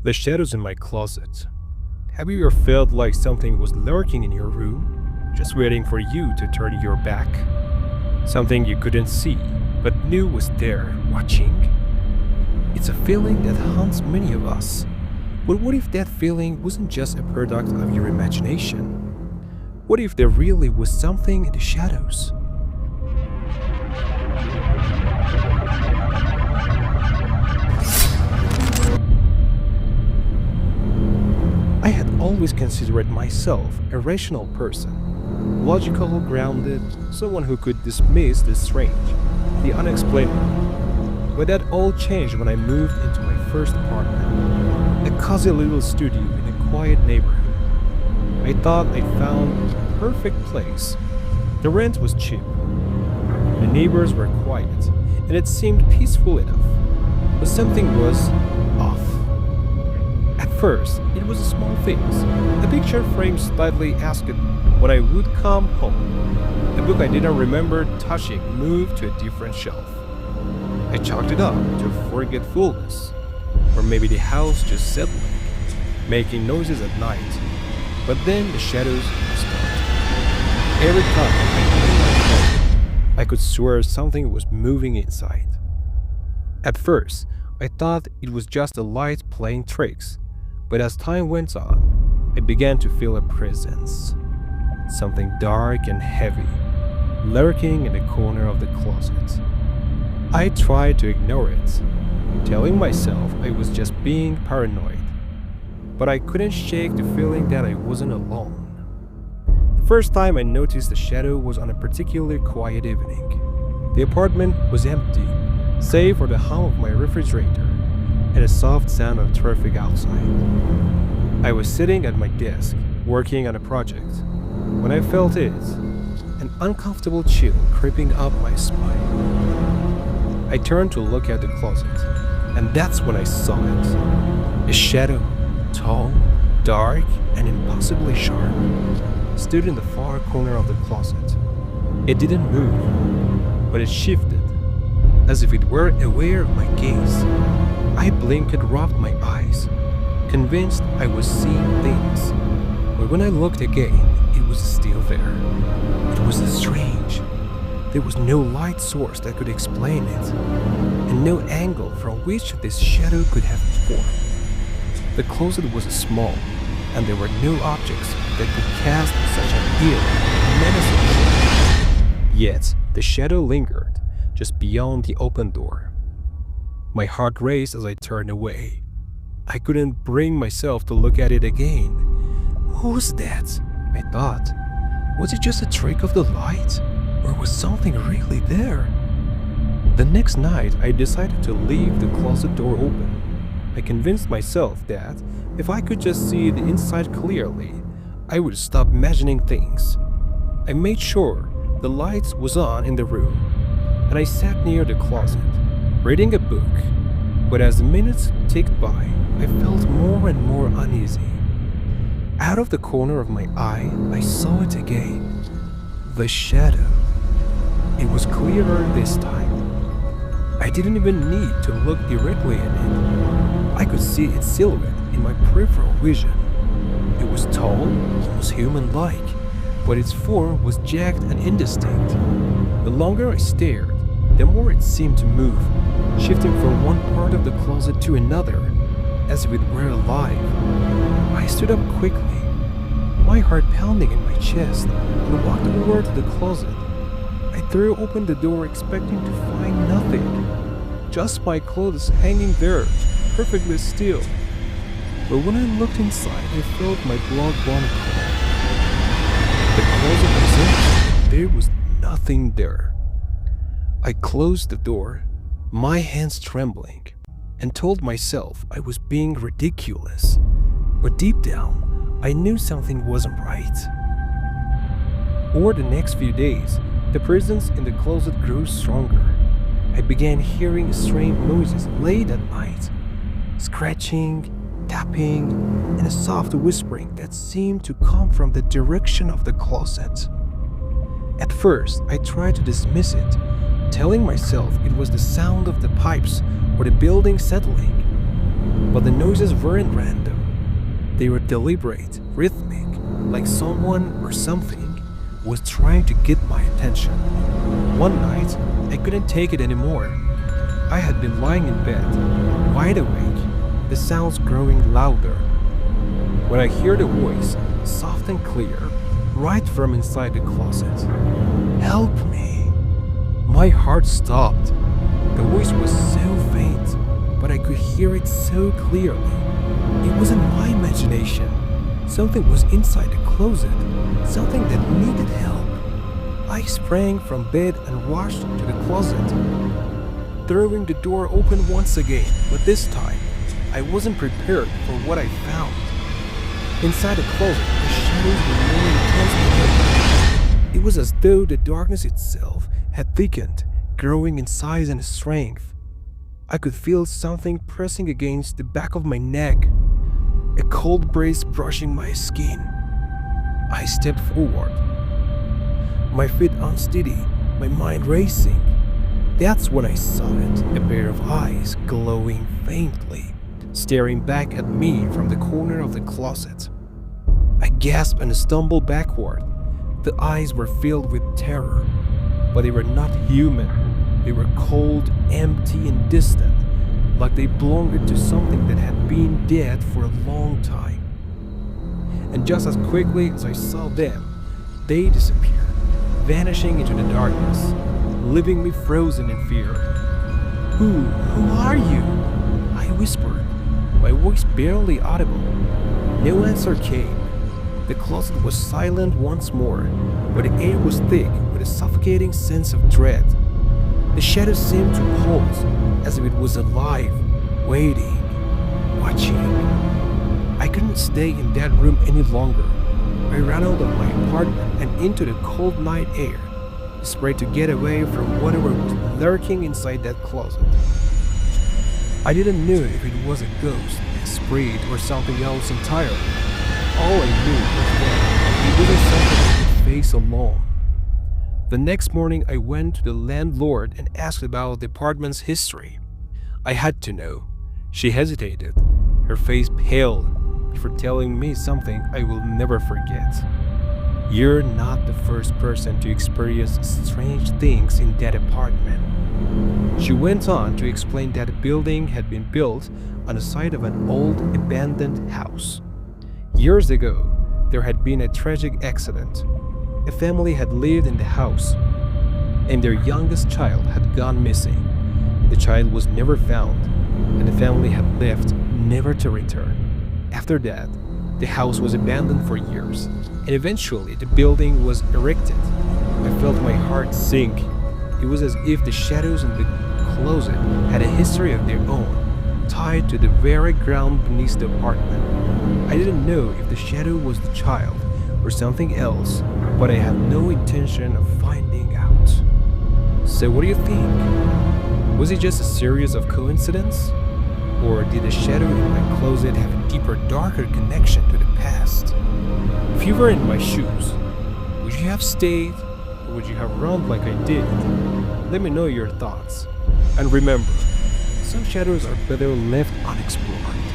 The shadows in my closet. Have you ever felt like something was lurking in your room, just waiting for you to turn your back? Something you couldn't see, but knew was there, watching? It's a feeling that haunts many of us. But what if that feeling wasn't just a product of your imagination? What if there really was something in the shadows? I had always considered myself a rational person, logical, grounded, someone who could dismiss the strange, the unexplainable. But that all changed when I moved into my first apartment, a cozy little studio in a quiet neighborhood. I thought I found the perfect place. The rent was cheap, the neighbors were quiet, and it seemed peaceful enough. But something was off. At first, it was a small things. The picture frame slightly asked when I would come home. A book I didn't remember touching moved to a different shelf. I chalked it up to forgetfulness, or maybe the house just settling, making noises at night. But then the shadows started. Every time I opened my phone, I could swear something was moving inside. At first, I thought it was just a light playing tricks, but as time went on, I began to feel a presence. Something dark and heavy, lurking in the corner of the closet. I tried to ignore it, telling myself I was just being paranoid, but I couldn't shake the feeling that I wasn't alone. The first time I noticed the shadow was on a particularly quiet evening. The apartment was empty, save for the hum of my refrigerator and a soft sound of traffic outside. I was sitting at my desk, working on a project, when I felt it, an uncomfortable chill creeping up my spine. I turned to look at the closet, and that's when I saw it. A shadow, tall, dark, and impossibly sharp, stood in the far corner of the closet. It didn't move, but it shifted, as if it were aware of my gaze. I blinked and rubbed my eyes, convinced I was seeing things. But when I looked again, it was still there. It was strange. There was no light source that could explain it, and no angle from which this shadow could have formed. The closet was small, and there were no objects that could cast such an eerie, menacing shadow. Yet, the shadow lingered just beyond the open door. My heart raced as I turned away. I couldn't bring myself to look at it again. Who was that? I thought. Was it just a trick of the light? Or was something really there? The next night, I decided to leave the closet door open. I convinced myself that if I could just see the inside clearly, I would stop imagining things. I made sure the light was on in the room, and I sat near the closet, reading a book. But as the minutes ticked by, I felt more and more uneasy. Out of the corner of my eye, I saw it again. The shadow. It was clearer this time. I didn't even need to look directly at it. I could see its silhouette in my peripheral vision. It was tall, almost human-like, but its form was jagged and indistinct. The longer I stared, the more it seemed to move, shifting from one part of the closet to another, as if it were alive. I stood up quickly, my heart pounding in my chest, and walked over to the closet. I threw open the door expecting to find nothing, just my clothes hanging there, perfectly still. But when I looked inside, I felt my blood run cold. The closet was empty. There was nothing there. I closed the door, my hands trembling, and told myself I was being ridiculous. But deep down, I knew something wasn't right. Over the next few days, the presence in the closet grew stronger. I began hearing strange noises late at night, scratching, tapping, and a soft whispering that seemed to come from the direction of the closet. At first, I tried to dismiss it, telling myself it was the sound of the pipes or the building settling. But the noises weren't random. They were deliberate, rhythmic, like someone or something was trying to get my attention. One night, I couldn't take it anymore. I had been lying in bed, wide awake, the sounds growing louder. When I heard a voice, soft and clear, right from inside the closet. "Help me!" My heart stopped. The voice was so faint, but I could hear it so clearly. It wasn't my imagination. Something was inside the closet, something that needed help. I sprang from bed and rushed to the closet, throwing the door open once again, but this time, I wasn't prepared for what I found. Inside the closet, the shadows were more intense than ever. It was as though the darkness itself had thickened, growing in size and strength. I could feel something pressing against the back of my neck, a cold breeze brushing my skin. I stepped forward, my feet unsteady, my mind racing. That's when I saw it, a pair of eyes glowing faintly, staring back at me from the corner of the closet. I gasped and stumbled backward. The eyes were filled with terror, but they were not human. They were cold, empty, and distant, like they belonged to something that had been dead for a long time. And just as quickly as I saw them, they disappeared, vanishing into the darkness, leaving me frozen in fear. Who are you?" I whispered, my voice barely audible. No answer came. The closet was silent once more, but the air was thick with a suffocating sense of dread. The shadow seemed to pulse as if it was alive, waiting, watching. I couldn't stay in that room any longer. I ran out of my apartment and into the cold night air, desperate to get away from whatever was lurking inside that closet. I didn't know if it was a ghost, a spirit, or something else entirely. All I knew was that it wasn't something I could face alone. The next morning, I went to the landlord and asked about the apartment's history. I had to know. She hesitated, her face pale, before telling me something I will never forget. "You're not the first person to experience strange things in that apartment." She went on to explain that the building had been built on the site of an old abandoned house. Years ago, there had been a tragic accident. A family had lived in the house, and their youngest child had gone missing. The child was never found, and the family had left never to return. After that, the house was abandoned for years, and eventually the building was erected. I felt my heart sink. It was as if the shadows in the closet had a history of their own, tied to the very ground beneath the apartment. I didn't know if the shadow was the child or something else, but I had no intention of finding out. So what do you think? Was it just a series of coincidences? Or did the shadow in my closet have a deeper, darker connection to the past? If you were in my shoes, would you have stayed, or would you have run like I did? Let me know your thoughts. And remember, some shadows are better left unexplored.